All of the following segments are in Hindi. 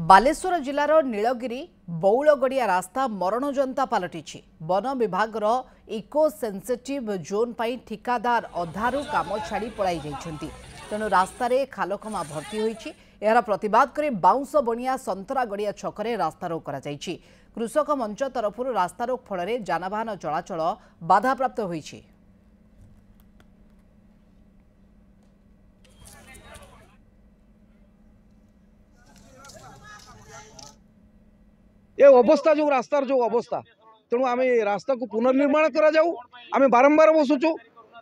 बालेश्वर जिलार नीलगिरी बौलगड़िया रास्ता मरणजंता पलटि वन विभाग इको सेंसिटिव जोन पर ठिकादार अधारू काम छाड़ी पलाई जाइछन्ति। तेणु रास्तार खालखमा भर्ती होइछि। यार प्रतिवाद करे बाउंस बणिया संतरागड़िया छकरे रास्तारोक करा जाइछि। कृषक मंच तरफ रास्तारोक फल जानवाहन चलाचल बाधाप्राप्त होइछि। ये अवस्था जो रास्तार जो अवस्था तेणु आम रास्ता को पुनर्निर्माण करा जाऊ। आम बारंबार बसुचु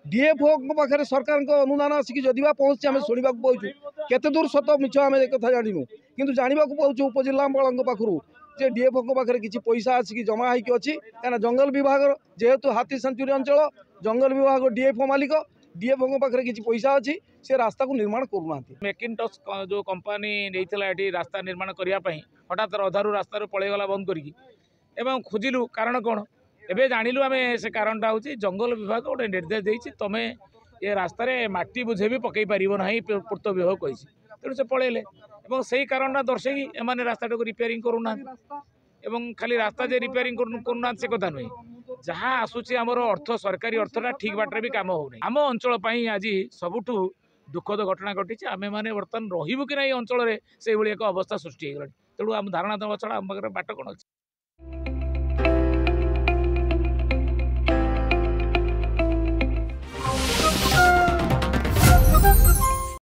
डीएफओ पाखे सरकार अनुदान आसिक जदि पहुँची आम शुणा पाचु केते दूर सत मिछ आम एक जानू कि जानवा पाचु उपजिलापाल पाखु जे डीएफओ पाखे किसी पैसा आसिक जमा होगी अच्छी क्या जंगल विभाग जेहेतु हाथी सेंचुरी अंचल जंगल विभाग डीएफओ मालिक डीएफओ पाखे किसी पैसा अच्छी से रास्ता को निर्माण करूना। मैकिन्टॉस जो कंपनी नहीं रास्ता निर्माण करने हठात अधारू रास्तार पलैगला बंद कर खोजिलु कारण कौन एवं जानिलु आम से कारणटा हूँ जंगल विभाग गोटे निर्देश देती तुम ये रास्तार माटी बुझे भी पकई पार ना पूर्त विभाग कही तेणु से पलैले से ही कारण दर्शेकी एम रास्ता को रिपेयरिंग करूना खाली रास्ता जे रिपेयरिंग करूना से कथा नुहे जहाँ आसूची आमर अर्थ सरकारी अर्थटा ठीक बाटर भी कम हो आम अंचल आज सबुठू दुखद घटना घटी आम मैंने बर्तमान रही कि ना अंचल से एक अवस्था सृष्टि हो गला तेणु आम धारणा देवा छड़ा आम पाखे बाट कौन अच्छी।